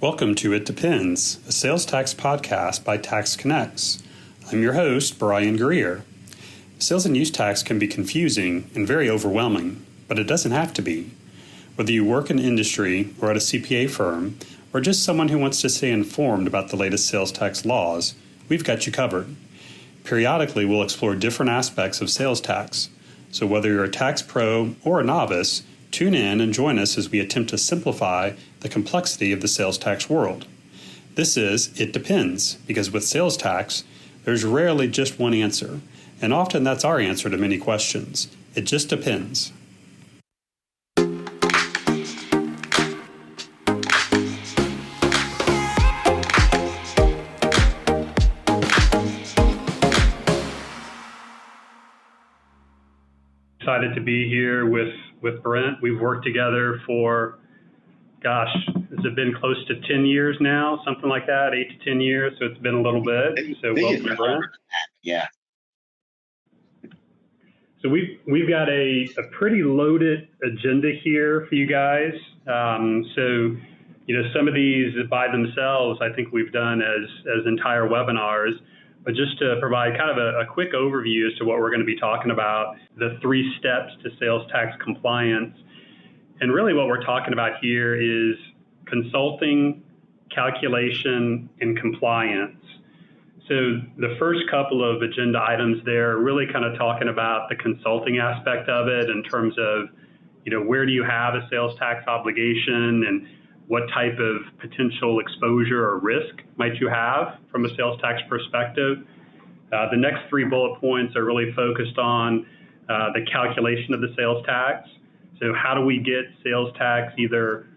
Welcome to It Depends, a sales tax podcast by TaxConnex. I'm your host, Brian Greer. Sales and use tax can be confusing and very overwhelming, but it doesn't have to be. Whether you work in industry or at a CPA firm, or just someone who wants to stay informed about the latest sales tax laws, we've got you covered. Periodically, we'll explore different aspects of sales tax. So whether you're a tax pro or a novice, tune in and join us as we attempt to simplify the complexity of the sales tax world. This is It Depends, because with sales tax, there's rarely just one answer, and often that's our answer to many questions. It just depends. Excited to be here with Brent. We've worked together for, has it been close to 10 years now? Something like that, 8 to 10 years. So it's been a little bit. So welcome, Brent. Yeah. So we've got a pretty loaded agenda here for you guys. Some of these by themselves, I think we've done as entire webinars. But just to provide kind of a quick overview as to what we're going to be talking about, the 3 steps to sales tax compliance. And really what we're talking about here is consulting, calculation, and compliance. So the first couple of agenda items there are really kind of talking about the consulting aspect of it in terms of, where do you have a sales tax obligation and what type of potential exposure or risk might you have from a sales tax perspective. The next 3 bullet points are really focused on the calculation of the sales tax. So how do we get sales tax either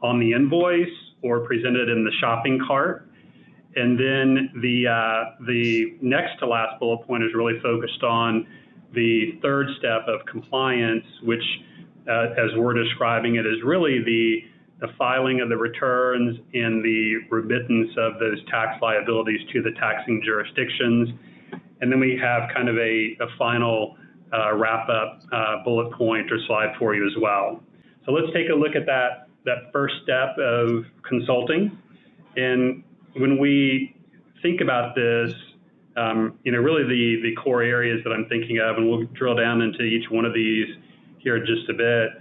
on the invoice or presented in the shopping cart? And then the next to last bullet point is really focused on the third step of compliance, which, as we're describing it, is really the filing of the returns and the remittance of those tax liabilities to the taxing jurisdictions. And then we have kind of a final wrap-up bullet point or slide for you as well. So let's take a look at that first step of consulting. And when we think about this, really the core areas that I'm thinking of, and we'll drill down into each one of these here in just a bit,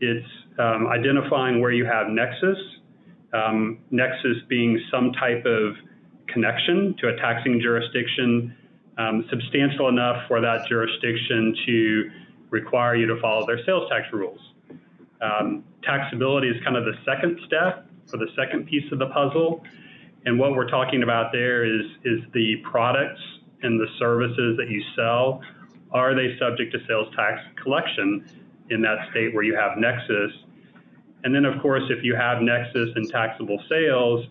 it's identifying where you have nexus, nexus being some type of connection to a taxing jurisdiction, substantial enough for that jurisdiction to require you to follow their sales tax rules. Taxability is kind of the second step or the second piece of the puzzle. And what we're talking about there is the products and the services that you sell. Are they subject to sales tax collection in that state where you have nexus? And then, of course, if you have nexus in taxable sales,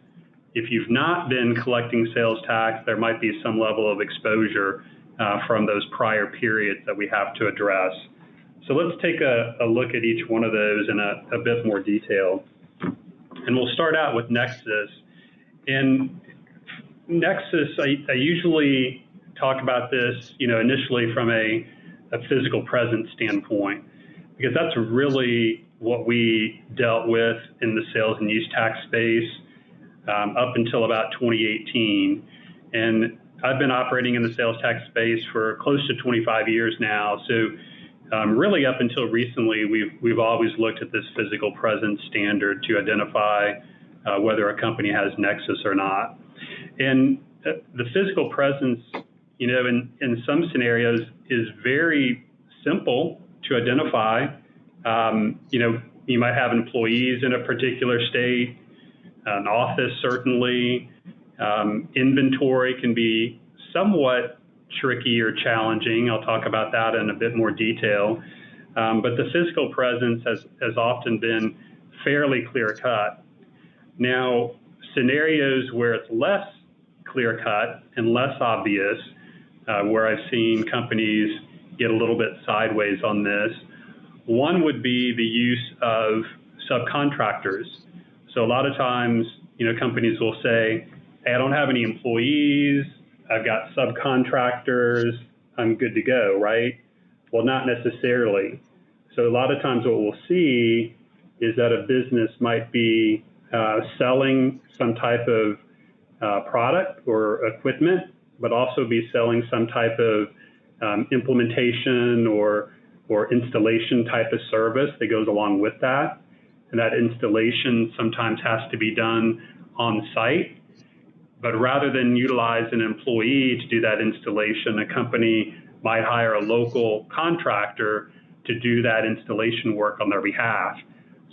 if you've not been collecting sales tax, there might be some level of exposure from those prior periods that we have to address. So let's take a look at each one of those in a bit more detail. And we'll start out with nexus. And nexus, I usually talk about this, initially from a physical presence standpoint, because that's really what we dealt with in the sales and use tax space up until about 2018. And I've been operating in the sales tax space for close to 25 years now. So really up until recently, we've always looked at this physical presence standard to identify whether a company has nexus or not. And the physical presence, in some scenarios is very simple to identify. You might have employees in a particular state, an office certainly. Inventory can be somewhat tricky or challenging. I'll talk about that in a bit more detail. But the physical presence has often been fairly clear-cut. Now, scenarios where it's less clear-cut and less obvious, where I've seen companies get a little bit sideways on this, one would be the use of subcontractors. So a lot of times, companies will say, hey, I don't have any employees, I've got subcontractors, I'm good to go, right? Well, not necessarily. So a lot of times what we'll see is that a business might be selling some type of product or equipment, but also be selling some type of implementation or installation type of service that goes along with that. And that installation sometimes has to be done on site. But rather than utilize an employee to do that installation, a company might hire a local contractor to do that installation work on their behalf.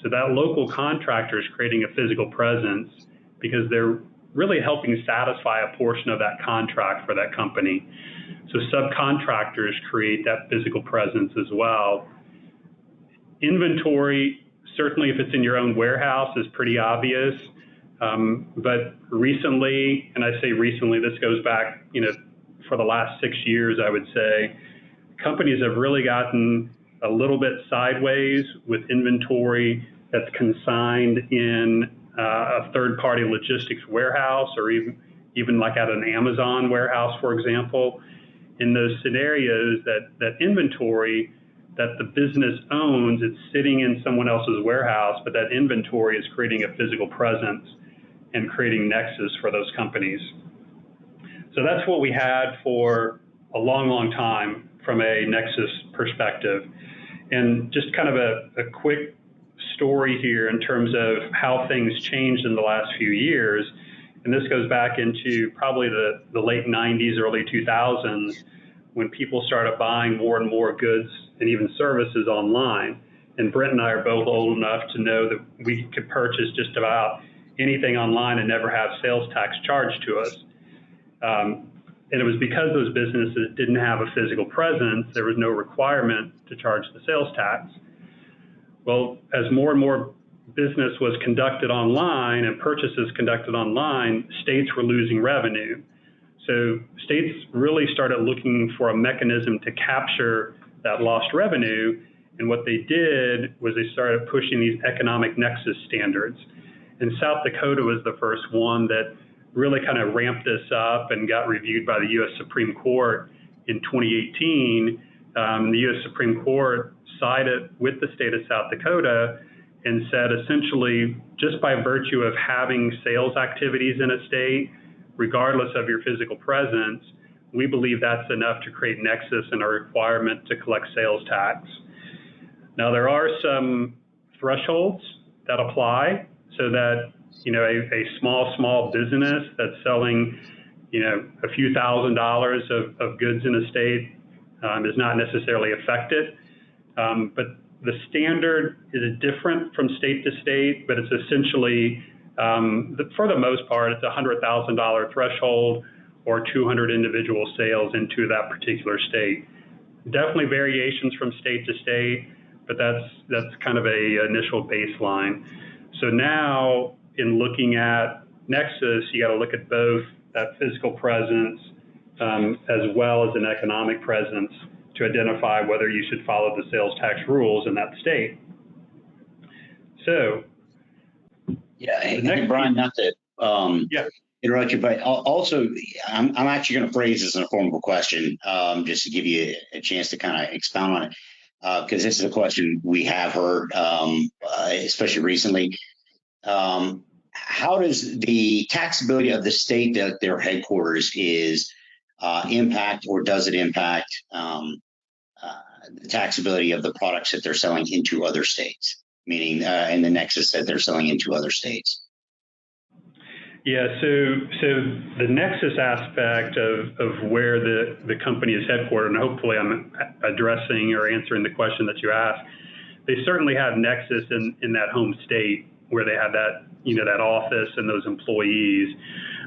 So that local contractor is creating a physical presence because they're really helping satisfy a portion of that contract for that company. So subcontractors create that physical presence as well. Inventory, certainly if it's in your own warehouse, is pretty obvious. But recently, and I say recently, this goes back, for the last 6 years, I would say, companies have really gotten a little bit sideways with inventory that's consigned in a third-party logistics warehouse, or even like at an Amazon warehouse, for example. In those scenarios, that inventory that the business owns, it's sitting in someone else's warehouse, but that inventory is creating a physical presence and creating nexus for those companies. So that's what we had for a long, long time from a nexus perspective. And just kind of a quick story here in terms of how things changed in the last few years. And this goes back into probably the late 90s, early 2000s, when people started buying more and more goods and even services online. And Brent and I are both old enough to know that we could purchase just about anything online and never have sales tax charged to us. And it was because those businesses didn't have a physical presence, there was no requirement to charge the sales tax. Well, as more and more business was conducted online and purchases conducted online, states were losing revenue. So states really started looking for a mechanism to capture that lost revenue. And what they did was they started pushing these economic nexus standards. And South Dakota was the first one that really kind of ramped this up and got reviewed by the U.S. Supreme Court in 2018. The U.S. Supreme Court sided with the state of South Dakota and said essentially, just by virtue of having sales activities in a state, regardless of your physical presence, we believe that's enough to create nexus and a requirement to collect sales tax. Now, there are some thresholds that apply so that, a small business that's selling, a few $1,000s of goods in a state is not necessarily affected. But the standard is different from state to state, but it's essentially, for the most part, it's a $100,000 threshold or 200 individual sales into that particular state. Definitely variations from state to state, but that's kind of a initial baseline. So now, in looking at nexus, you got to look at both that physical presence as well as an economic presence to identify whether you should follow the sales tax rules in that state. So, yeah, hey, Brian, not to interrupt you, but also I'm actually going to phrase this in a formal question, just to give you a chance to kind of expound on it, because this is a question we have heard, especially recently. How does the taxability of the state that their headquarters is impact, or does it impact the taxability of the products that they're selling into other states, meaning in the nexus that they're selling into other states? Yeah, so the nexus aspect of where the company is headquartered, and hopefully I'm addressing or answering the question that you asked, they certainly have nexus in that home state where they have that, that office and those employees.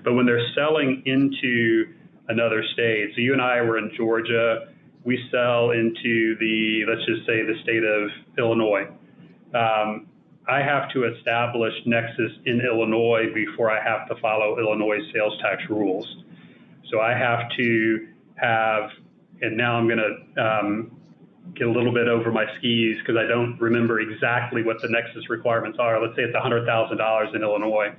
But when they're selling into another state, so you and I were in Georgia, we sell into let's just say the state of Illinois. I have to establish nexus in Illinois before I have to follow Illinois sales tax rules. So I have to have, and now I'm going to get a little bit over my skis because I don't remember exactly what the nexus requirements are. Let's say it's $100,000 in Illinois.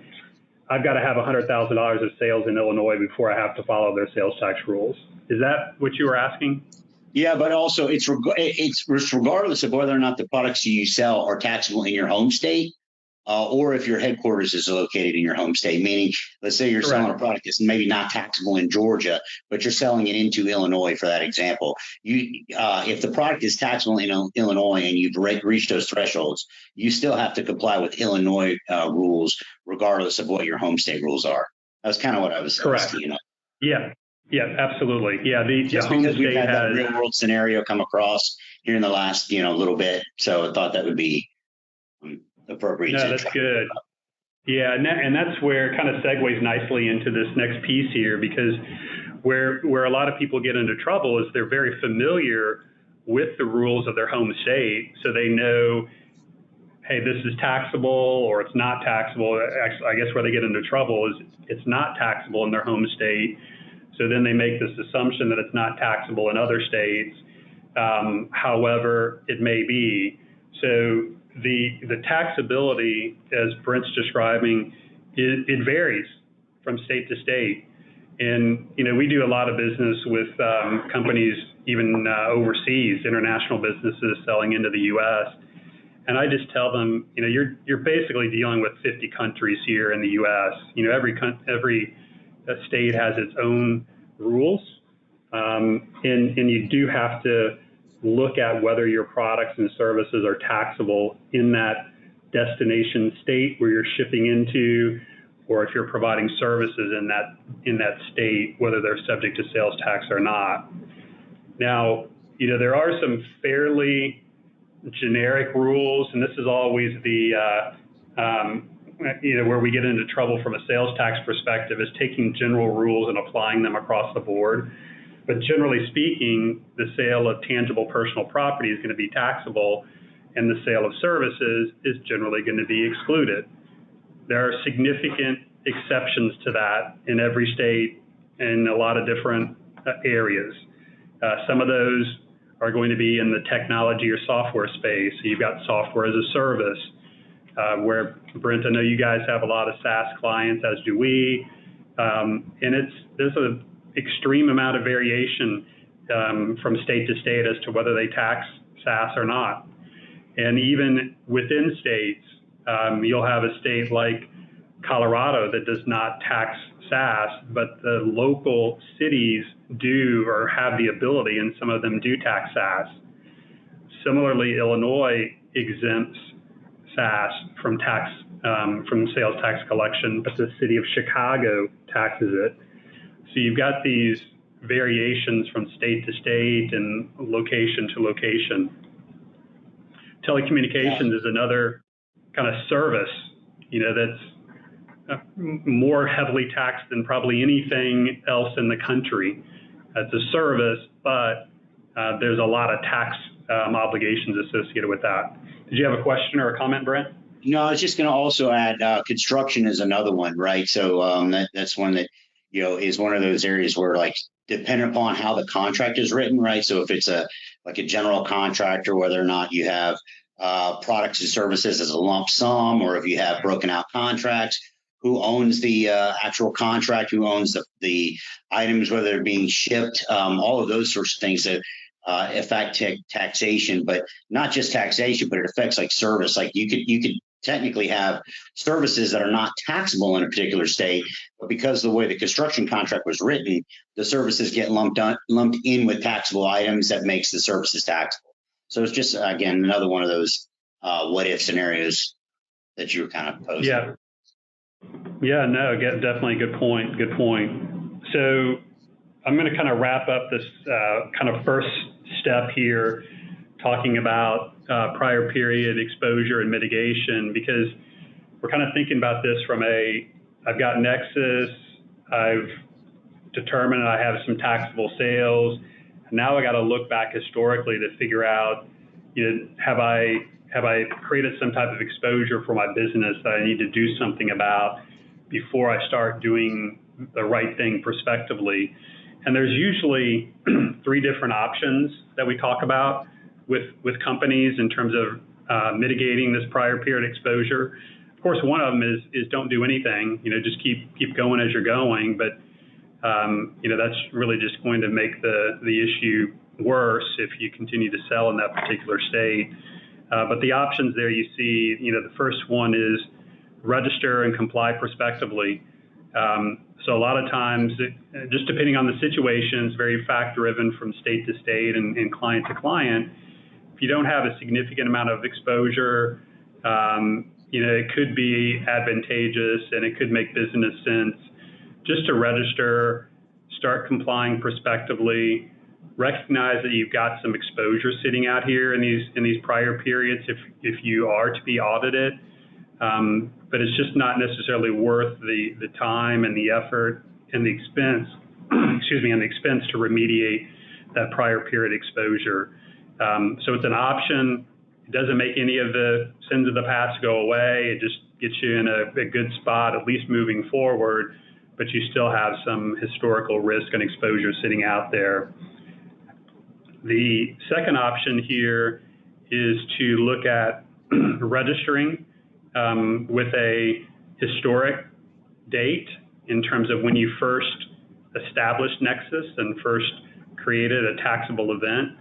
I've got to have $100,000 of sales in Illinois before I have to follow their sales tax rules. Is that what you were asking? Yeah, but also it's regardless of whether or not the products you sell are taxable in your home state. or if your headquarters is located in your home state, meaning, let's say you're selling a product that's maybe not taxable in Georgia, but you're selling it into Illinois, for that example. If the product is taxable in Illinois and you've reached those thresholds, you still have to comply with Illinois rules, regardless of what your home state rules are. That's kind of what I was saying. Yeah. Yeah, absolutely. Yeah, just home because we've state had that real world scenario come across here in the last little bit, so I thought that would be appropriate. No, that's good. Yeah, and that's where it kind of segues nicely into this next piece here, because where a lot of people get into trouble is they're very familiar with the rules of their home state, so they know, hey, this is taxable or it's not taxable. Actually, I guess where they get into trouble is it's not taxable in their home state. So then they make this assumption that it's not taxable in other states. However, it may be. So the taxability, as Brent's describing, it varies from state to state. And, we do a lot of business with companies even overseas, international businesses selling into the U.S. And I just tell them, you're basically dealing with 50 countries here in the U.S. Every state has its own rules, and you do have to look at whether your products and services are taxable in that destination state where you're shipping into, or if you're providing services in that state, whether they're subject to sales tax or not. Now, there are some fairly generic rules, and this is always the where we get into trouble from a sales tax perspective, is taking general rules and applying them across the board. But generally speaking, the sale of tangible personal property is going to be taxable, and the sale of services is generally going to be excluded. There are significant exceptions to that in every state in a lot of different areas. Some of those are going to be in the technology or software space. So you've got software as a service, where, Brent, I know you guys have a lot of SaaS clients, as do we, and there's an extreme amount of variation from state to state as to whether they tax SaaS or not. And even within states, you'll have a state like Colorado that does not tax SaaS, but the local cities do, or have the ability, and some of them do tax SaaS. Similarly, Illinois exempts SaaS from sales tax collection, but the city of Chicago taxes it. So you've got these variations from state to state and location to location. Telecommunications is another kind of service, that's more heavily taxed than probably anything else in the country. It's a service, but there's a lot of tax obligations associated with that. Did you have a question or a comment, Brent? No, I was just going to also add construction is another one, right? So that's one that, is one of those areas where, like, depending upon how the contract is written, right? So if it's a general contractor, whether or not you have products and services as a lump sum, or if you have broken out contracts, who owns the actual contract, who owns the items, whether they're being shipped, all of those sorts of things that affect taxation, but not just taxation, but it affects like service. Like you could technically have services that are not taxable in a particular state, but because of the way the construction contract was written, the services get lumped in with taxable items that makes the services taxable. So it's just, again, another one of those what if scenarios that you were kind of posing. Yeah, no, definitely good point. Good point. So I'm going to kind of wrap up this kind of first step here, talking about prior period exposure and mitigation, because we're kind of thinking about this from I've got Nexus, I've determined I have some taxable sales, and now I got to look back historically to figure out, have I created some type of exposure for my business that I need to do something about before I start doing the right thing prospectively? And there's usually 3 different options that we talk about with companies in terms of mitigating this prior period exposure. Of course, one of them is don't do anything, just keep going as you're going. But, that's really just going to make the issue worse if you continue to sell in that particular state. But the options there you see, the first one is register and comply prospectively. So a lot of times, just depending on the situation, it's very fact-driven from state to state and client to client. If you don't have a significant amount of exposure, it could be advantageous and it could make business sense just to register, start complying prospectively, recognize that you've got some exposure sitting out here in these prior periods if you are to be audited. But it's just not necessarily worth the time and the effort and the expense, and the expense to remediate that prior period exposure. So it's an option. It doesn't make any of the sins of the past go away. It just gets you in a good spot, at least moving forward, but you still have some historical risk and exposure sitting out there. The second option here is to look at registering with a historic date in terms of when you first established Nexus and first created a taxable event.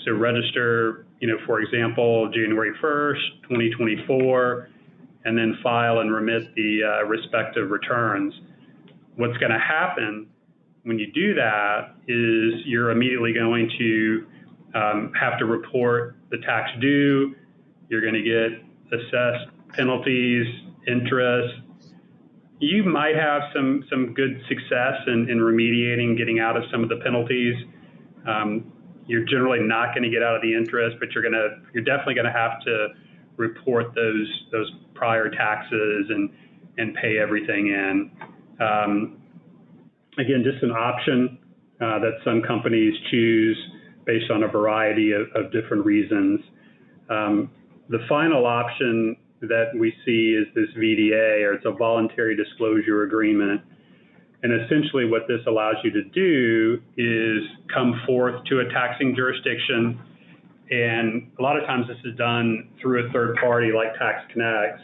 So register, for example, January 1st, 2024, and then file and remit the respective returns. What's going to happen when you do that is you're immediately going to have to report the tax due. You're going to get assessed penalties, interest. You might have some good success in remediating, getting out of some of the penalties. You're generally not going to get out of the interest, but you're definitely going to have to report those prior taxes and pay everything in. Again, just an option that some companies choose based on a variety of different reasons. The final option that we see is this VDA, or it's a voluntary disclosure agreement. And essentially what this allows you to do is come forth to a taxing jurisdiction. And a lot of times this is done through a third party like TaxConnex,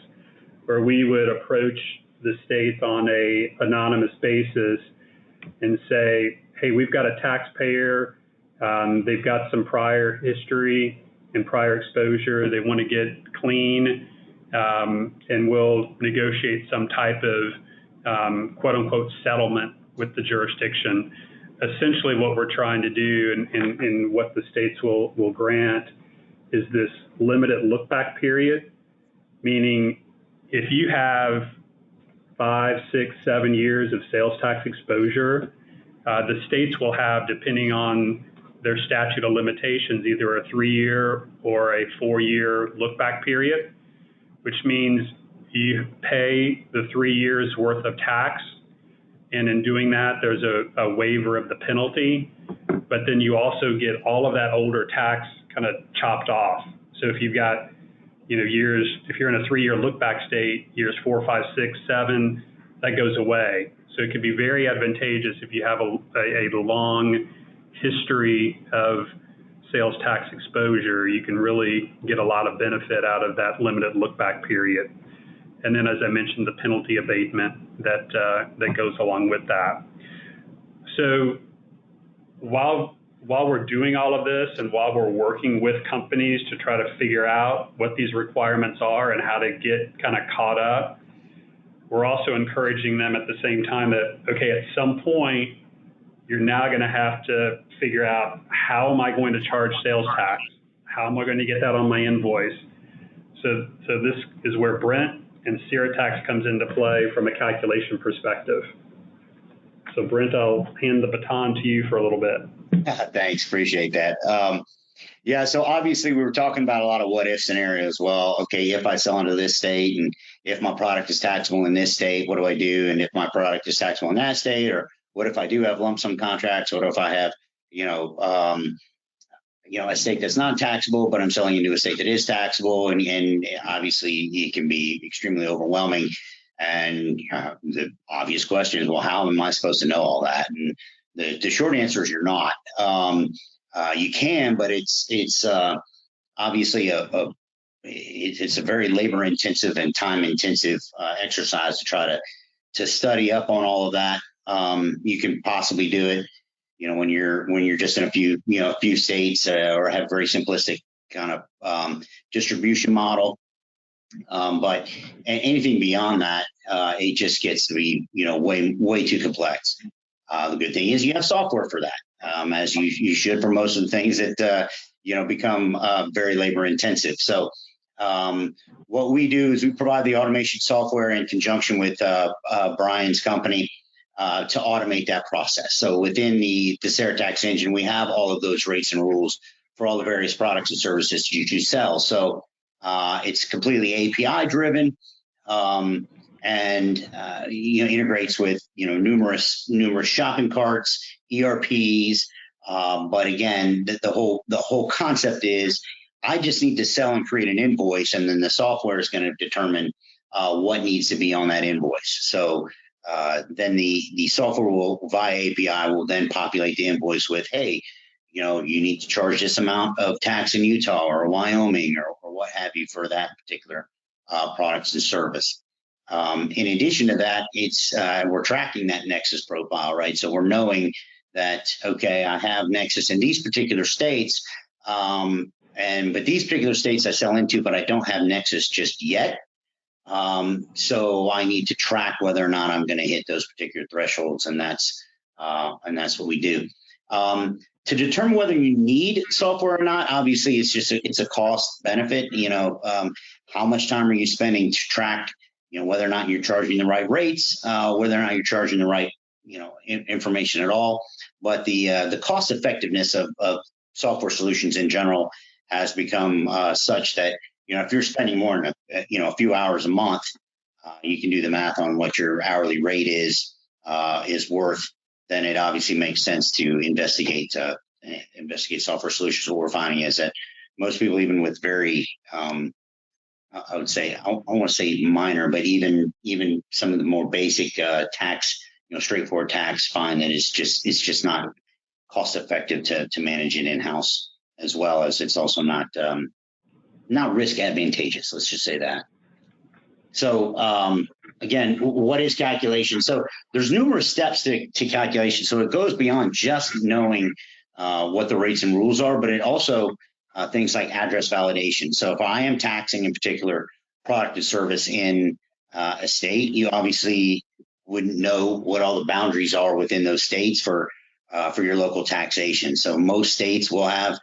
where we would approach the states on a anonymous basis and say, hey, we've got a taxpayer, they've got some prior history and prior exposure, they want to get clean, and we'll negotiate some type of quote unquote settlement with the jurisdiction. Essentially what we're trying to do and what the states will grant is this limited look back period, meaning if you have 5, 6, 7 years of sales tax exposure, the states will have, depending on their statute of limitations, either a 3-year or a 4-year look back period, which means you pay the 3 years worth of tax. And in doing that, there's a waiver of the penalty, but then you also get all of that older tax kind of chopped off. So if you've got, years, if you're in a 3-year look back state, years 4, 5, 6, 7, that goes away. So it can be very advantageous if you have a long history of sales tax exposure. You can really get a lot of benefit out of that limited look back period. And then, as I mentioned, the penalty abatement that goes along with that. So while we're doing all of this and while we're working with companies to try to figure out what these requirements are and how to get kind of caught up, we're also encouraging them at the same time that, okay, at some point, you're now going to have to figure out, how am I going to charge sales tax? How am I going to get that on my invoice? So this is where Brent and CereTax comes into play from a calculation perspective. So Brent, I'll hand the baton to you for a little bit. Thanks, appreciate that. Yeah, so obviously we were talking about a lot of what if scenarios. Well, okay, if I sell into this state and if my product is taxable in this state, what do I do? And if my product is taxable in that state, or what if I do have lump sum contracts? What if I have, a state that's not taxable, but I'm selling into a state that is taxable? And obviously it can be extremely overwhelming. And the obvious question is, well, how am I supposed to know all that? And the short answer is you're not. You can, but it's obviously it's a very labor intensive and time intensive exercise to try to study up on all of that. You can possibly do it, when you're just in a few states or have very simplistic kind of distribution model. But anything beyond that, it just gets to be, way too complex. The good thing is you have software for that, as you should for most of the things that, become very labor intensive. So what we do is we provide the automation software in conjunction with Brian's company to automate that process. So within the CereTax engine, we have all of those rates and rules for all the various products and services you sell. So it's completely API driven, and integrates with numerous shopping carts, ERPs. But again, the whole concept is I just need to sell and create an invoice, and then the software is going to determine what needs to be on that invoice. So then the software will, via API, will then populate the invoice with, hey, you need to charge this amount of tax in Utah or Wyoming or what have you for that particular products and service. In addition to that, it's we're tracking that Nexus profile, right? So we're knowing that, okay, I have Nexus in these particular states, but these particular states I sell into, but I don't have Nexus just yet. So I need to track whether or not I'm going to hit those particular thresholds, and that's what we do. To determine whether you need software or not, obviously it's a cost benefit. How much time are you spending to track, whether or not you're charging the right rates, whether or not you're charging the right, information at all. But the cost effectiveness of software solutions in general has become such that, if you're spending more than a few hours a month, you can do the math on what your hourly rate is worth. Then it obviously makes sense to investigate software solutions. What we're finding is that most people, even with very, I would say, I want to say minor, but even some of the more basic tax, straightforward tax, find that it's just not cost effective to manage it in house, as well as it's also not risk advantageous. Let's just say that. So again, what is calculation? So there's numerous steps to calculation. So it goes beyond just knowing what the rates and rules are, but it also things like address validation. So if I am taxing in particular product or service in a state, you obviously wouldn't know what all the boundaries are within those states for your local taxation. So most states will have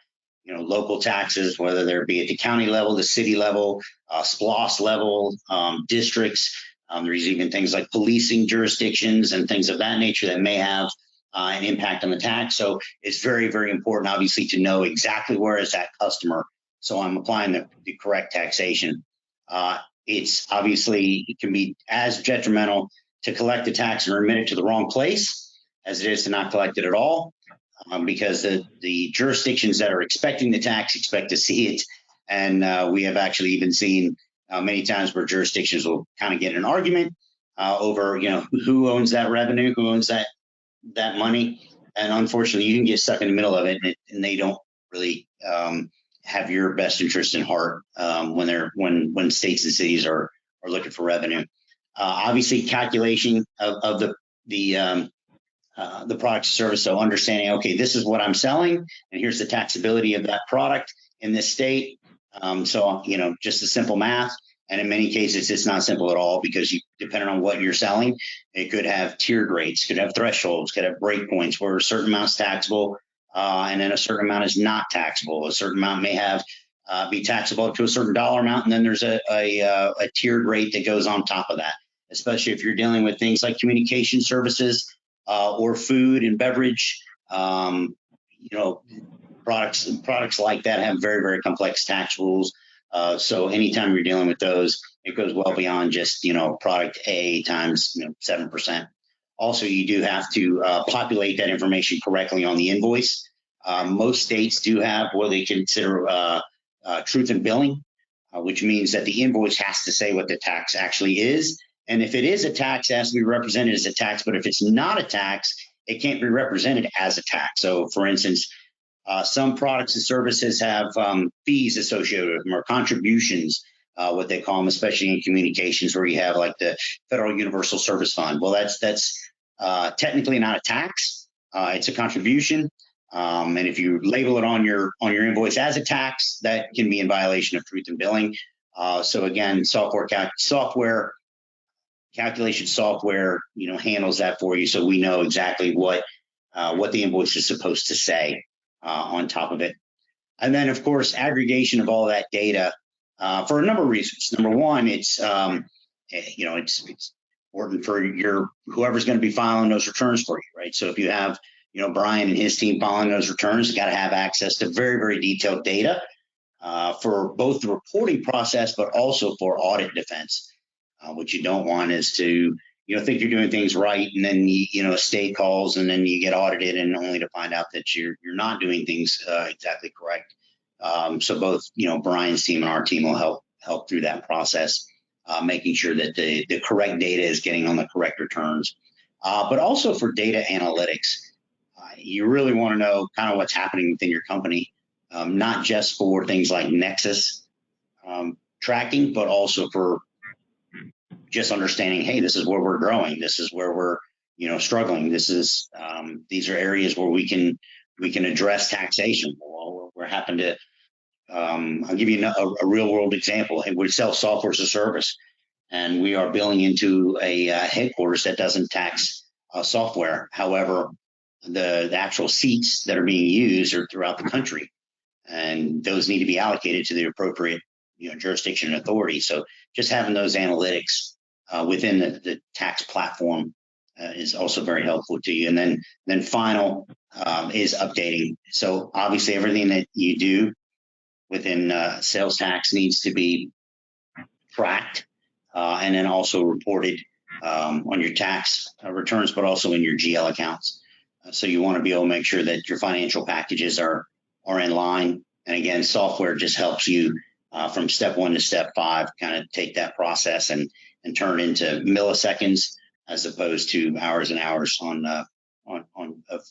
local taxes, whether there be at the county level, the city level, SPLOS level, districts. There's even things like policing jurisdictions and things of that nature that may have an impact on the tax. So it's very, very important, obviously, to know exactly where is that customer. So I'm applying the correct taxation. It's obviously, it can be as detrimental to collect the tax and remit it to the wrong place as it is to not collect it at all. Because the jurisdictions that are expecting the tax expect to see it. And we have actually even seen many times where jurisdictions will kind of get in an argument over, who owns that revenue, who owns that money. And unfortunately, you can get stuck in the middle of it, and they don't really have your best interest in heart when states and cities are looking for revenue. Obviously, calculation of the product or service. So understanding, okay, this is what I'm selling, and here's the taxability of that product in this state. So, just a simple math. And in many cases, it's not simple at all, because depending on what you're selling, it could have tiered rates, could have thresholds, could have breakpoints where a certain amount is taxable, and then a certain amount is not taxable. A certain amount may have be taxable up to a certain dollar amount, and then there's a tiered rate that goes on top of that, especially if you're dealing with things like communication services, or food and beverage, products like that have very, very complex tax rules. So anytime you're dealing with those, it goes well beyond just, product A times 7%. Also, you do have to populate that information correctly on the invoice. Most states do have what they consider truth in billing, which means that the invoice has to say what the tax actually is. And if it is a tax, it has to be represented as a tax. But if it's not a tax, it can't be represented as a tax. So, for instance, some products and services have fees associated with them, or contributions, what they call them, especially in communications, where you have like the Federal Universal Service Fund. Well, that's technically not a tax. It's a contribution. And if you label it on your invoice as a tax, that can be in violation of truth in billing. So again, software calculation software, handles that for you, so we know exactly what the invoice is supposed to say on top of it. And then, of course, aggregation of all that data for a number of reasons. Number one, it's important for whoever's going to be filing those returns for you, right? So if you have Brian and his team filing those returns, you got to have access to very, very detailed data for both the reporting process, but also for audit defense. What you don't want is to think you're doing things right, and then a state calls, and then you get audited, and only to find out that you're not doing things exactly correct. So both Brian's team and our team will help through that process, making sure that the correct data is getting on the correct returns. But also for data analytics, you really want to know kind of what's happening within your company, not just for things like Nexus tracking, but also for just understanding, hey, this is where we're growing, this is where we're struggling, these are areas where we can address taxation. Well, we're happen to I'll give you a real world example. We sell software as a service, and we are billing into a headquarters that doesn't tax software. However, the actual seats that are being used are throughout the country, and those need to be allocated to the appropriate jurisdiction and authority. So just having those analytics within the tax platform is also very helpful to you. And then final is updating. So obviously everything that you do within sales tax needs to be tracked and then also reported on your tax returns, but also in your GL accounts. So you want to be able to make sure that your financial packages are in line. And again, software just helps you from step 1 to step 5, kind of take that process and turn it into milliseconds as opposed to hours and hours on a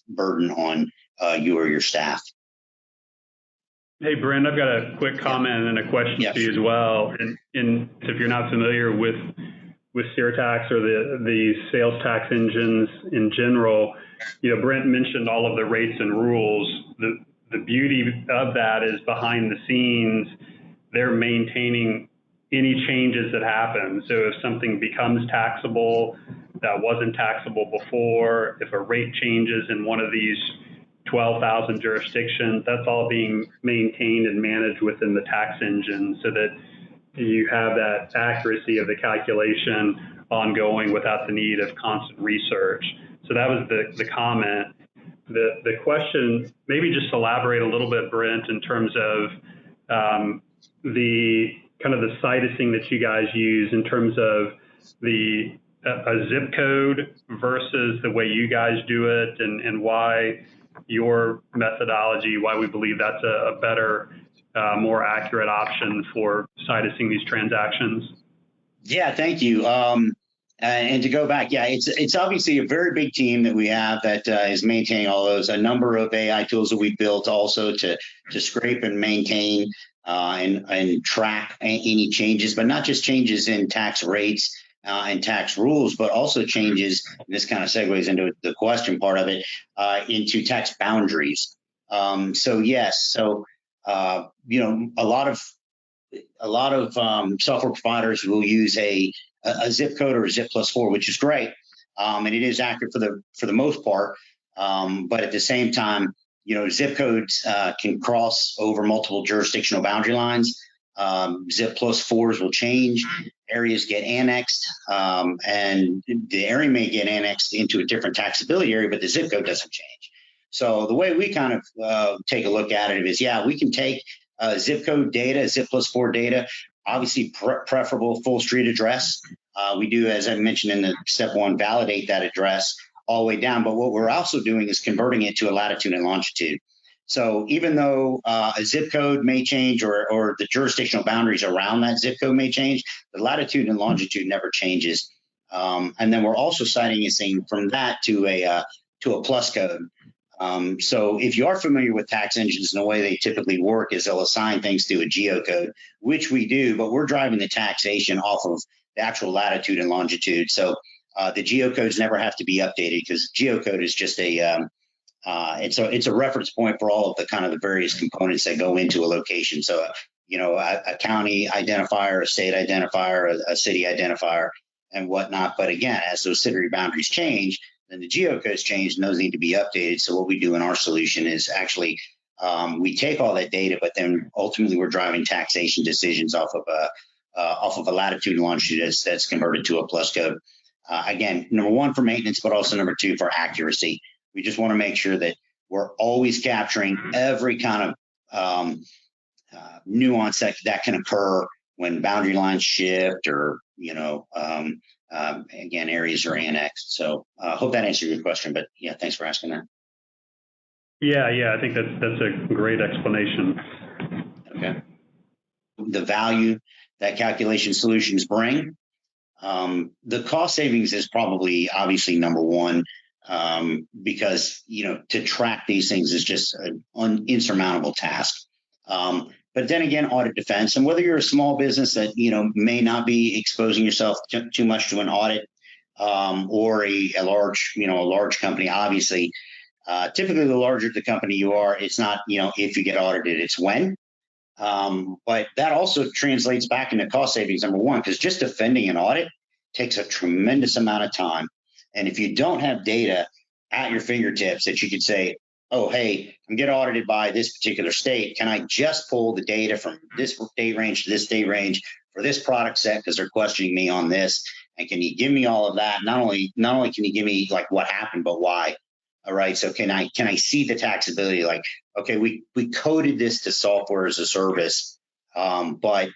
burden on you or your staff. Hey, Brent, I've got a quick comment and a question to you as well. And if you're not familiar with CereTax or the sales tax engines in general, Brent mentioned all of the rates and rules. The beauty of that is behind the scenes, they're maintaining any changes that happen. So if something becomes taxable that wasn't taxable before, if a rate changes in one of these 12,000 jurisdictions, that's all being maintained and managed within the tax engine so that you have that accuracy of the calculation ongoing without the need of constant research. So that was the comment. The question, maybe just elaborate a little bit, Brent, in terms of the kind of the citing that you guys use in terms of a zip code versus the way you guys do it, and why your methodology, why we believe that's a better, more accurate option for citing these transactions. Yeah, thank you. And to go back, yeah, it's obviously a very big team that we have that is maintaining all those. A number of AI tools that we built also to scrape and maintain and track any changes, but not just changes in tax rates and tax rules, but also changes, and this kind of segues into the question part of it, into tax boundaries. So yes, a lot of software providers will use a zip code or a zip +4, which is great, and it is accurate for the most part. But at the same time, zip codes can cross over multiple jurisdictional boundary lines. Zip +4s will change, areas get annexed, and the area may get annexed into a different taxability area, but the zip code doesn't change. So the way we kind of take a look at it is, yeah, we can take zip code data, zip +4 data, obviously preferable full street address. We do, as I mentioned in the step 1, validate that address all the way down. But what we're also doing is converting it to a latitude and longitude. So even though a zip code may change or the jurisdictional boundaries around that zip code may change, the latitude and longitude never changes. And then we're also citing a thing from that to a plus code. So if you are familiar with tax engines and the way they typically work is they'll assign things to a geocode, which we do, but we're driving the taxation off of the actual latitude and longitude. So the geocodes never have to be updated because geocode is just it's a reference point for all of the kind of the various components that go into a location. So a county identifier, a state identifier, a city identifier, and whatnot. But again, as those city boundaries change, then the geocodes change, and those need to be updated. So what we do in our solution is actually we take all that data, but then ultimately we're driving taxation decisions off of a latitude and longitude that's converted to a plus code. Again, number one for maintenance, but also number two for accuracy. We just want to make sure that we're always capturing every kind of nuance that can occur when boundary lines shift or, again, areas are annexed. So I hope that answered your question, but yeah, thanks for asking that. Yeah, I think that's a great explanation. Okay. The value that calculation solutions bring, the cost savings is probably obviously number one, because, to track these things is just an insurmountable task. But then again, audit defense, and whether you're a small business that, may not be exposing yourself too much to an audit, or a large company, obviously, typically the larger the company you are, it's not, if you get audited, it's when. But that also translates back into cost savings, number one, because just defending an audit takes a tremendous amount of time. And if you don't have data at your fingertips that you could say, oh, hey, I'm getting audited by this particular state. Can I just pull the data from this date range to this date range for this product set because they're questioning me on this? And can you give me all of that? Not only can you give me like what happened, but why? All right. So can I see the taxability? Like, okay, we coded this to software as a service, but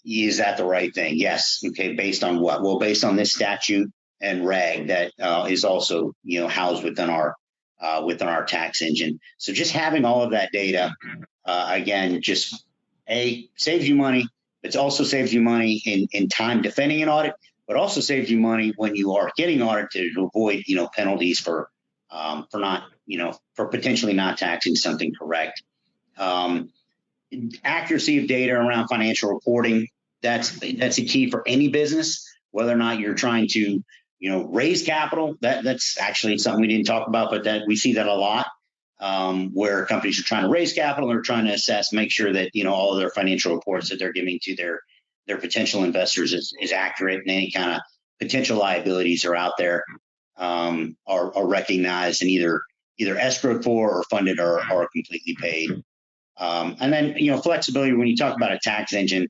is that the right thing? Yes. Okay. Based on what? Well, based on this statute and reg that is also housed within our tax engine. So just having all of that data, again, just saves you money. It also saves you money in time defending an audit, but also saves you money when you are getting audited to avoid, penalties for not, for potentially not taxing something correct. Accuracy of data around financial reporting, that's a key for any business, whether or not you're trying to, raise capital. That's actually something we didn't talk about, but that we see that a lot, where companies are trying to raise capital and are trying to assess, make sure that, all of their financial reports that they're giving to their potential investors is accurate, and any kind of potential liabilities are out there, are recognized and either escrowed for or funded or completely paid. And then, flexibility, when you talk about a tax engine,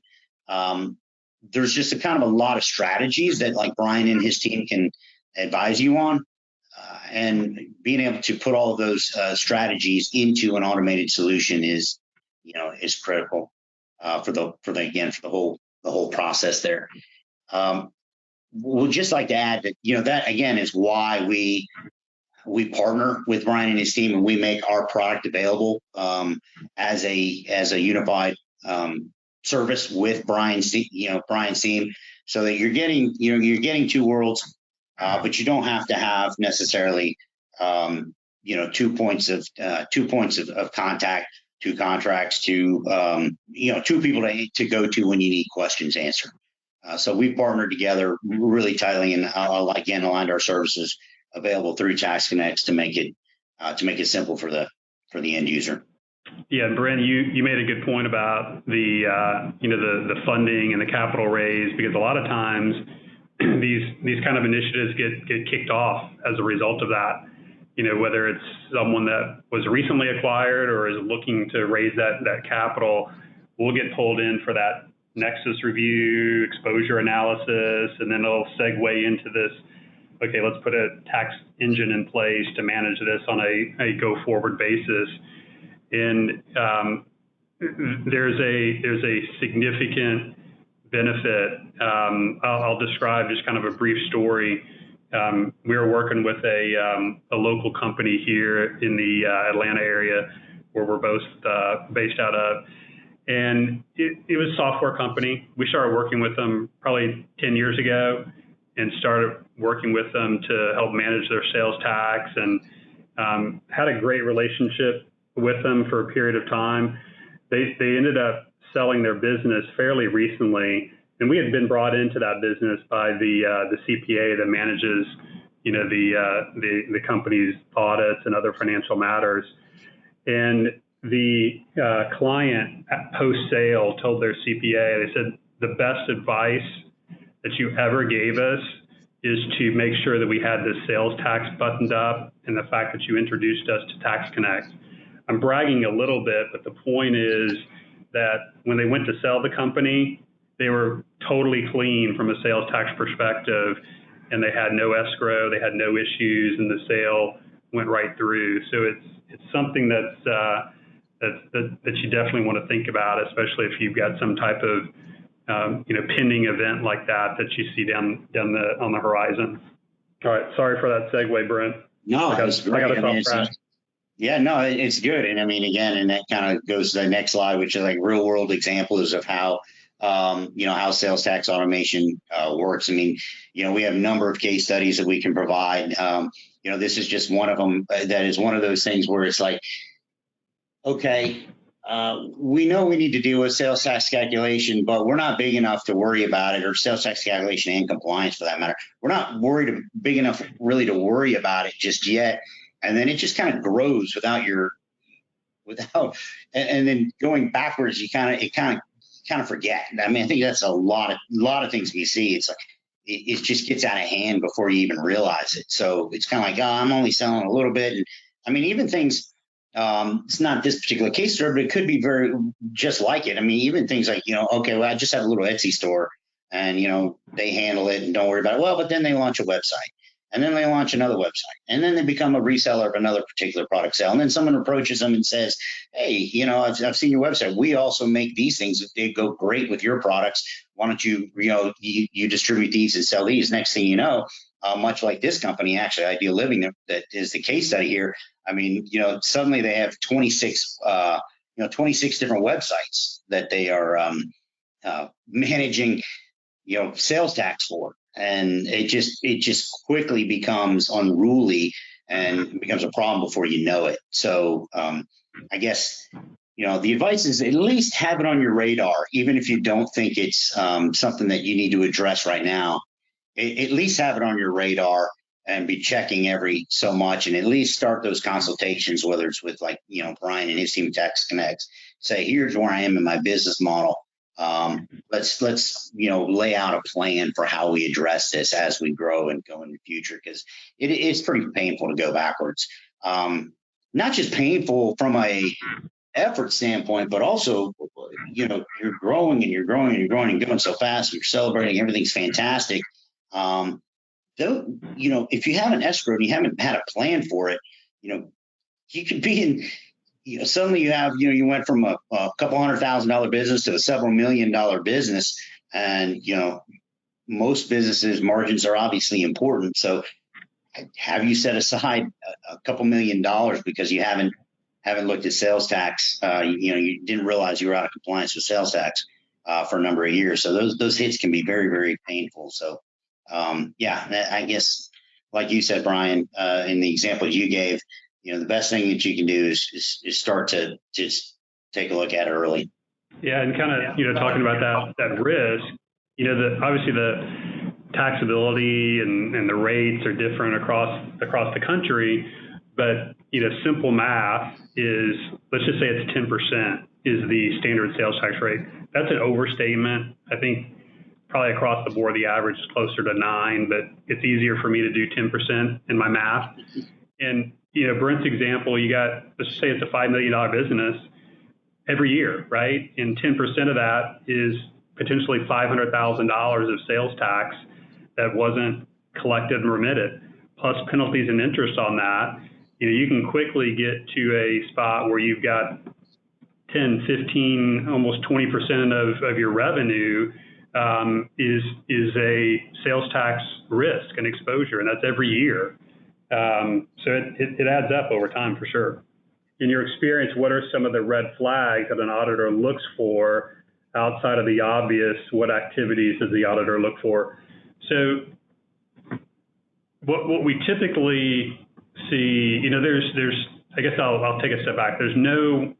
there's just a kind of a lot of strategies that like Brian and his team can advise you on, and being able to put all of those strategies into an automated solution is critical for the whole process there. We'd just like to add that, that again is why we partner with Brian and his team, and we make our product available as a unified service with Brian's team, so that you're getting two worlds, but you don't have to have necessarily 2 points of contact, 2 contracts, two people to go to when you need questions answered. So we partnered together really tightly, and again aligned our services available through TaxConnex to make it simple for the end user. Yeah, Brent, you made a good point about the funding and the capital raise, because a lot of times these kind of initiatives get kicked off as a result of that. Whether it's someone that was recently acquired or is looking to raise that capital, we'll get pulled in for that nexus review, exposure analysis, and then it'll segue into this. Okay, let's put a tax engine in place to manage this on a go-forward basis. And there's a significant benefit. I'll describe just kind of a brief story. We were working with a local company here in the Atlanta area, where we're both based out of. And it was a software company. We started working with them probably 10 years ago, and started working with them to help manage their sales tax, and had a great relationship with them for a period of time. They ended up selling their business fairly recently, and we had been brought into that business by the CPA that manages, the company's audits and other financial matters. And the client post-sale told their CPA, they said, the best advice that you ever gave us is to make sure that we had this sales tax buttoned up, and the fact that you introduced us to TaxConnex. I'm bragging a little bit, but the point is that when they went to sell the company, they were totally clean from a sales tax perspective, and they had no escrow, they had no issues, and the sale went right through. So it's something that you definitely want to think about, especially if you've got some type of pending event like that you see on the horizon. All right, sorry for that segue, Brent. No, it's great. It's good. And I mean, again, and that kind of goes to the next slide, which is like real world examples of how how sales tax automation works. I mean, we have a number of case studies that we can provide. This is just one of them. That is one of those things where it's like, okay, we know we need to deal with sales tax calculation, but we're not big enough to worry about it, or sales tax calculation and compliance for that matter. We're not big enough really to worry about it just yet. And then it just kind of grows and then going backwards, you kind of forget. I mean, I think that's a lot of things we see. It's like, it just gets out of hand before you even realize it. So it's kind of like, I'm only selling a little bit. And I mean, even things, it's not this particular case store, but it could be very just like it. I mean, even things like, okay, well, I just have a little Etsy store and, they handle it and don't worry about it. Well, but then they launch a website and then they launch another website and then they become a reseller of another particular product sale. And then someone approaches them and says, hey, I've seen your website. We also make these things. They go great with your products. Why don't you, you distribute these and sell these? Next thing you know, much like this company, actually, Ideal Living, that is the case study here. I mean, suddenly they have 26 different websites that they are managing, sales tax for. And it just quickly becomes unruly and becomes a problem before you know it. So I guess, the advice is at least have it on your radar, even if you don't think it's something that you need to address right now. At least have it on your radar and be checking every so much, and at least start those consultations, whether it's with Brian and his team at TaxConnex. Say, here's where I am in my business model. Let's lay out a plan for how we address this as we grow and go in the future, because it's pretty painful to go backwards. Not just painful from a effort standpoint, but also, you're growing and you're growing and you're growing and going so fast. You're celebrating. Everything's fantastic. If you haven't escrowed and you haven't had a plan for it, you could be in, suddenly you have, you went from a couple $100,000 business to a several $1 million business. And, most businesses margins are obviously important. So have you set aside a couple $1 million because you haven't looked at sales tax? You didn't realize you were out of compliance with sales tax for a number of years. So those hits can be very, very painful. So I guess, like you said, Brian, in the examples you gave, the best thing that you can do is start to just take a look at it early. Yeah, and kind of, talking about that risk, obviously the taxability and the rates are different across the country, but, simple math is, let's just say it's 10% is the standard sales tax rate. That's an overstatement. I think probably across the board, the average is closer to 9%, but it's easier for me to do 10% in my math. And, Brent's example, let's say it's a $5 million business every year, right? And 10% of that is potentially $500,000 of sales tax that wasn't collected and remitted, plus penalties and interest on that. You can quickly get to a spot where you've got 10, 15, almost 20% of your revenue is a sales tax risk and exposure, and that's every year. So it adds up over time for sure. In your experience, what are some of the red flags that an auditor looks for outside of the obvious? What activities does the auditor look for? So what we typically see, there's I guess I'll take a step back. There's no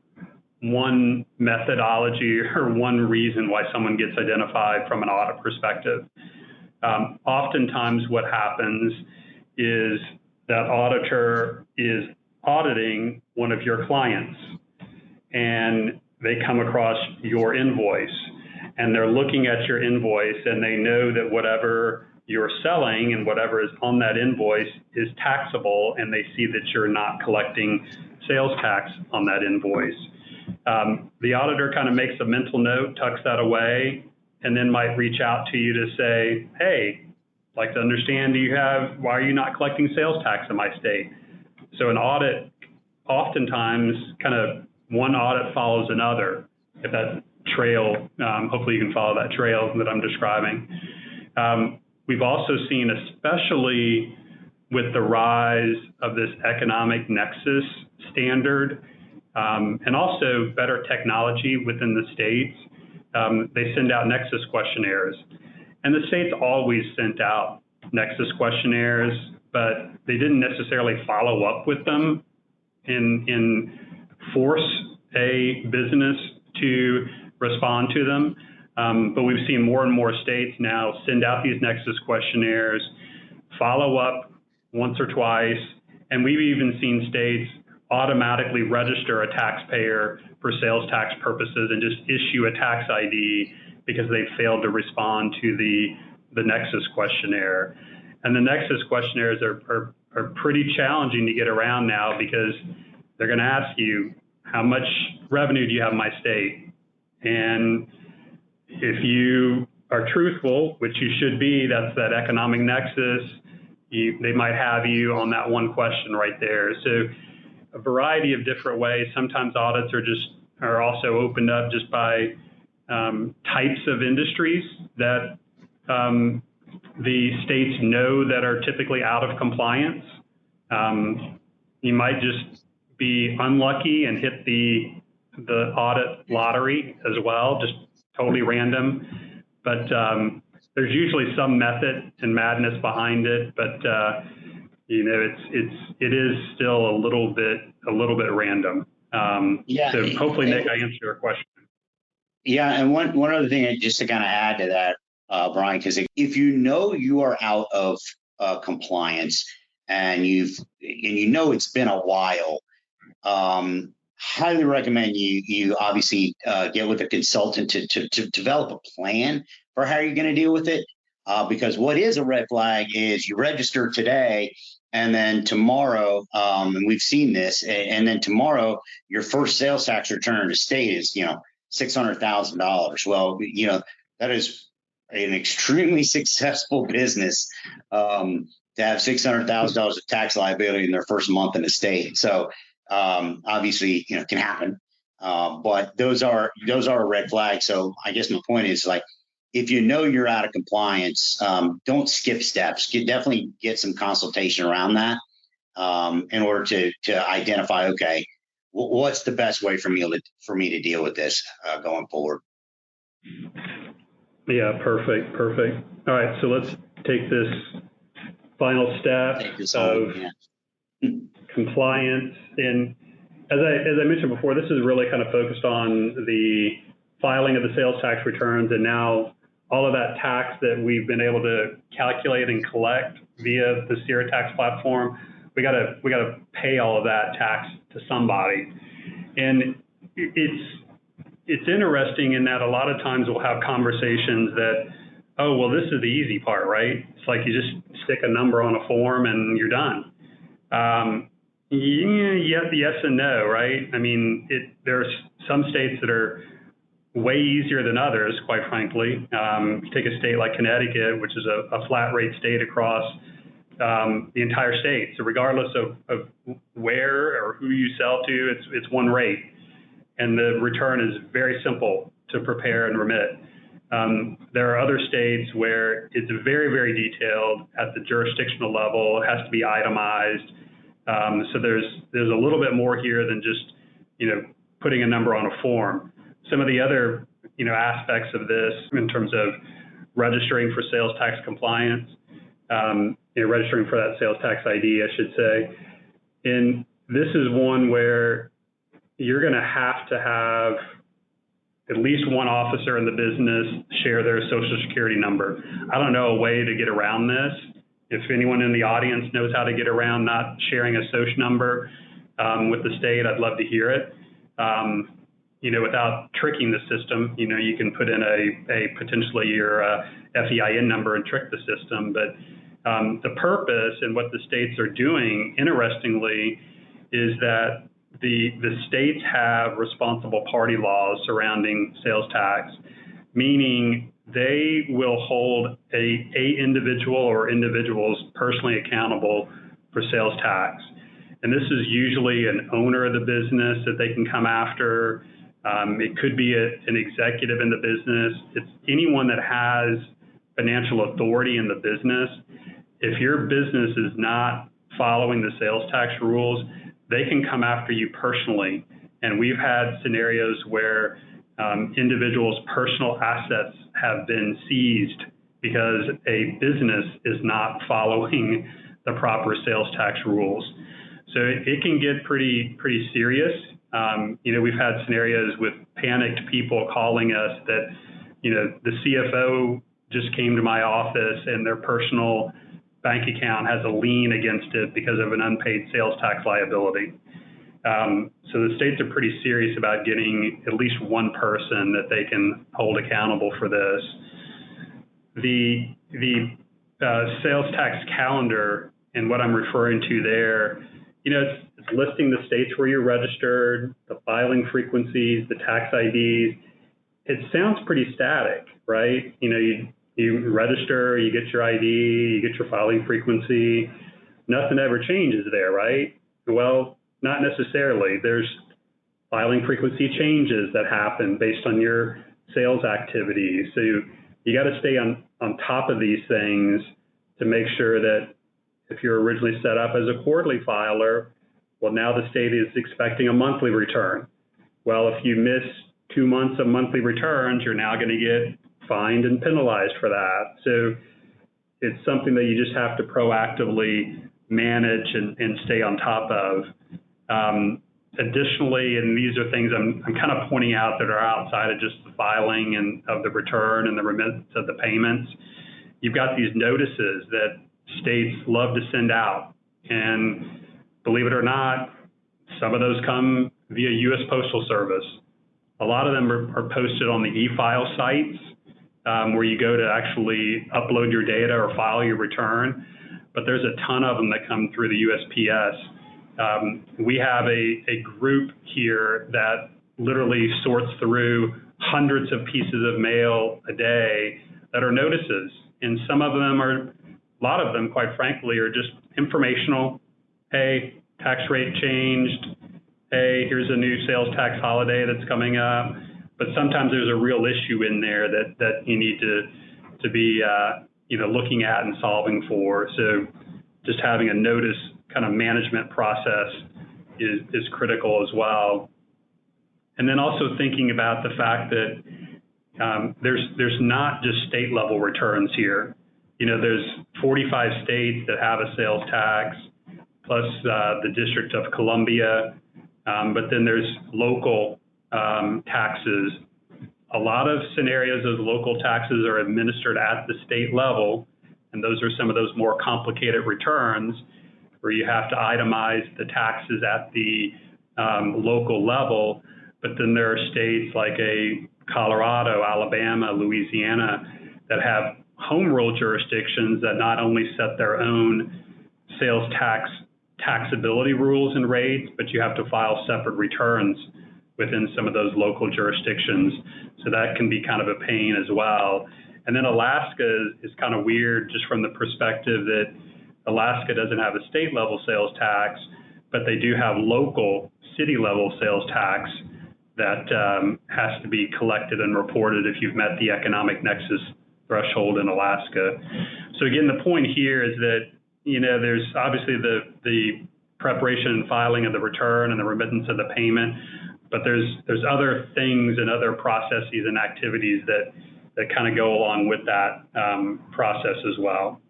one methodology or one reason why someone gets identified from an audit perspective. Oftentimes what happens is that auditor is auditing one of your clients. and they come across your invoice, and they're looking at your invoice, and they know that whatever you're selling and whatever is on that invoice is taxable, and they see that you're not collecting sales tax on that invoice. The auditor kind of makes a mental note, tucks that away, and then might reach out to you to say, hey, I'd like to understand, why are you not collecting sales tax in my state? So an audit, oftentimes, kind of one audit follows another. If that trail, hopefully you can follow that trail that I'm describing. We've also seen, especially with the rise of this economic nexus standard, and also better technology within the states, they send out nexus questionnaires. And the states always sent out nexus questionnaires, but they didn't necessarily follow up with them and force a business to respond to them. But we've seen more and more states now send out these nexus questionnaires, follow up once or twice, and we've even seen states automatically register a taxpayer for sales tax purposes and just issue a tax ID because they failed to respond to the nexus questionnaire. And the nexus questionnaires are pretty challenging to get around now because they're going to ask you, how much revenue do you have in my state? And if you are truthful, which you should be, that's that economic nexus, they might have you on that one question right there. So a variety of different ways. Sometimes audits are also opened up just by types of industries that the states know that are typically out of compliance. You might just be unlucky and hit the audit lottery as well, just totally random. But there's usually some method and madness behind it. But it is still a little bit random. So hopefully, Nick, I answered your question. Yeah, and one other thing, just to kind of add to that, Brian, because if you know you are out of compliance and you know it's been a while, highly recommend you obviously get with a consultant to develop a plan for how you're going to deal with it. Because what is a red flag is you register today, and then tomorrow, and we've seen this, and then tomorrow your first sales tax return to state is $600,000. Well, that is an extremely successful business to have $600,000 of tax liability in their first month in the state. So obviously, it can happen, but those are a red flag. So I guess my point is, like, if you know you're out of compliance, don't skip steps. Definitely get some consultation around that in order to identify, okay, what's the best way for me to deal with this going forward. Yeah, perfect. All right, so let's take this final step of compliance. And as I mentioned before, this is really kind of focused on the filing of the sales tax returns, and now all of that tax that we've been able to calculate and collect via the CereTax platform, we got to pay all of that tax to somebody. And it's interesting in that a lot of times we'll have conversations that, oh, well, this is the easy part, right? It's like you just stick a number on a form and you're done. Yes and no, right? I mean, there's some states that are way easier than others, quite frankly. You take a state like Connecticut, which is a flat rate state across the entire state. So regardless of where or who you sell to, it's one rate. And the return is very simple to prepare and remit. There are other states where it's very, very detailed at the jurisdictional level. It has to be itemized. So there's a little bit more here than just, putting a number on a form. Some of the other, aspects of this in terms of registering for sales tax compliance, registering for that sales tax ID, I should say. And this is one where you're going to have at least one officer in the business share their Social Security number. I don't know a way to get around this. If anyone in the audience knows how to get around not sharing a social number with the state, I'd love to hear it. without tricking the system. You can put in a potentially your FEIN number and trick the system. But the purpose and what the states are doing, interestingly, is that the states have responsible party laws surrounding sales tax, meaning they will hold a individual or individuals personally accountable for sales tax. And this is usually an owner of the business that they can come after. It could be an executive in the business. It's anyone that has financial authority in the business. If your business is not following the sales tax rules, they can come after you personally. And we've had scenarios where individuals' personal assets have been seized because a business is not following the proper sales tax rules. So it can get pretty serious. We've had scenarios with panicked people calling us that, the CFO just came to my office and their personal bank account has a lien against it because of an unpaid sales tax liability. So the states are pretty serious about getting at least one person that they can hold accountable for this. The sales tax calendar and what I'm referring to there, it's listing the states where you're registered, the filing frequencies, the tax IDs. It sounds pretty static, right? You register, you get your ID, you get your filing frequency. Nothing ever changes there, right? Well, not necessarily. There's filing frequency changes that happen based on your sales activities. So you got to stay on top of these things to make sure that if you're originally set up as a quarterly filer, well, now the state is expecting a monthly return. Well, if you miss 2 months of monthly returns, you're now going to get fined and penalized for that. So it's something that you just have to proactively manage and stay on top of. Additionally, and these are things I'm kind of pointing out that are outside of just the filing and of the return and the remittance of the payments, you've got these notices that states love to send out. And believe it or not, some of those come via U.S. Postal Service. A lot of them are posted on the e-file sites where you go to actually upload your data or file your return. But there's a ton of them that come through the USPS. We have a group here that literally sorts through hundreds of pieces of mail a day that are notices. And some of them a lot of them, quite frankly, are just informational. Hey, tax rate changed. Hey, here's a new sales tax holiday that's coming up. But sometimes there's a real issue in there that you need to be looking at and solving for. So just having a notice kind of management process is critical as well. And then also thinking about the fact that there's not just state level returns here. There's 45 states that have a sales tax, plus the District of Columbia, but then there's local taxes. A lot of scenarios, those local taxes are administered at the state level, and those are some of those more complicated returns where you have to itemize the taxes at the local level. But then there are states like Colorado, Alabama, Louisiana that have home rule jurisdictions that not only set their own sales tax taxability rules and rates, but you have to file separate returns within some of those local jurisdictions. So that can be kind of a pain as well. And then Alaska is kind of weird just from the perspective that Alaska doesn't have a state level sales tax, but they do have local city level sales tax that has to be collected and reported if you've met the economic nexus threshold in Alaska. So again, the point here is that, there's obviously the preparation and filing of the return and the remittance of the payment, but there's other things and other processes and activities that kind of go along with that process as well.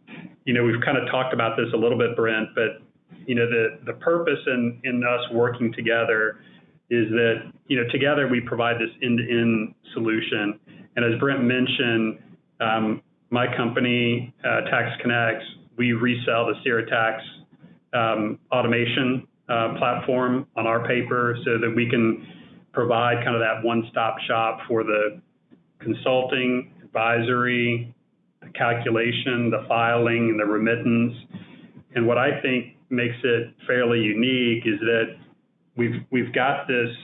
We've kind of talked about this a little bit, Brent, but the purpose in us working together is that together we provide this end-to-end solution. And as Brent mentioned, my company, TaxConnex, we resell the CereTax automation platform on our paper so that we can provide kind of that one-stop shop for the consulting, advisory, the calculation, the filing, and the remittance. And what I think makes it fairly unique is that we've got this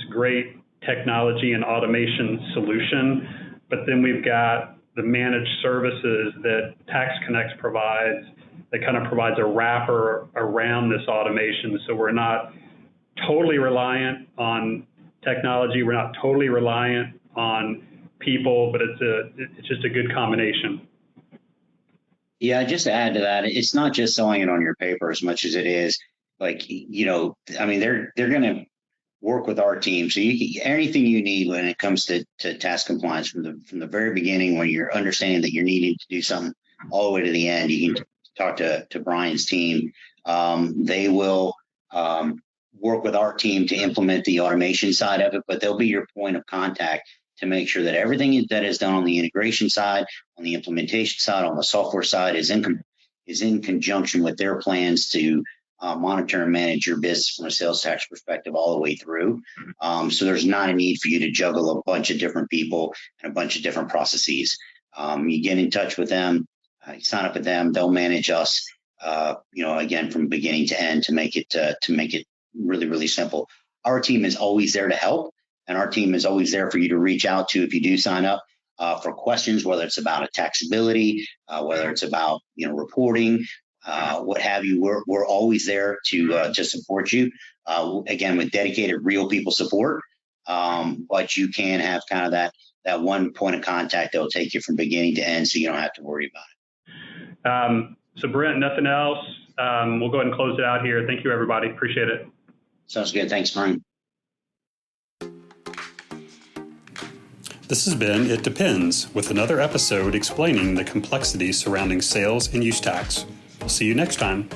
great technology and automation solution, but then we've got the managed services that TaxConnex provides that kind of provides a wrapper around this automation. So we're not totally reliant on technology, we're not totally reliant on people, but it's just a good combination. Yeah, just to add to that, it's not just selling it on your paper as much as it is like, I mean, they're going to work with our team. So anything you need when it comes to tax compliance from the very beginning, when you're understanding that you're needing to do something all the way to the end, you can talk to Brian's team. They will work with our team to implement the automation side of it, but they'll be your point of contact to make sure that everything that is done on the integration side, on the implementation side, on the software side is in conjunction with their plans to monitor and manage your business from a sales tax perspective all the way through. So there's not a need for you to juggle a bunch of different people and a bunch of different processes. You get in touch with them, you sign up with them, they'll manage us, again, from beginning to end to make it really, really simple. Our team is always there to help, and our team is always there for you to reach out to if you do sign up for questions, whether it's about a taxability, whether it's about reporting, what have you. We're always there to support you. Again, with dedicated real people support, but you can have kind of that one point of contact that will take you from beginning to end, so you don't have to worry about it. So Brent, nothing else. We'll go ahead and close it out here. Thank you, everybody. Appreciate it. Sounds good. Thanks, Brian. This has been It Depends, with another episode explaining the complexities surrounding sales and use tax. We'll see you next time.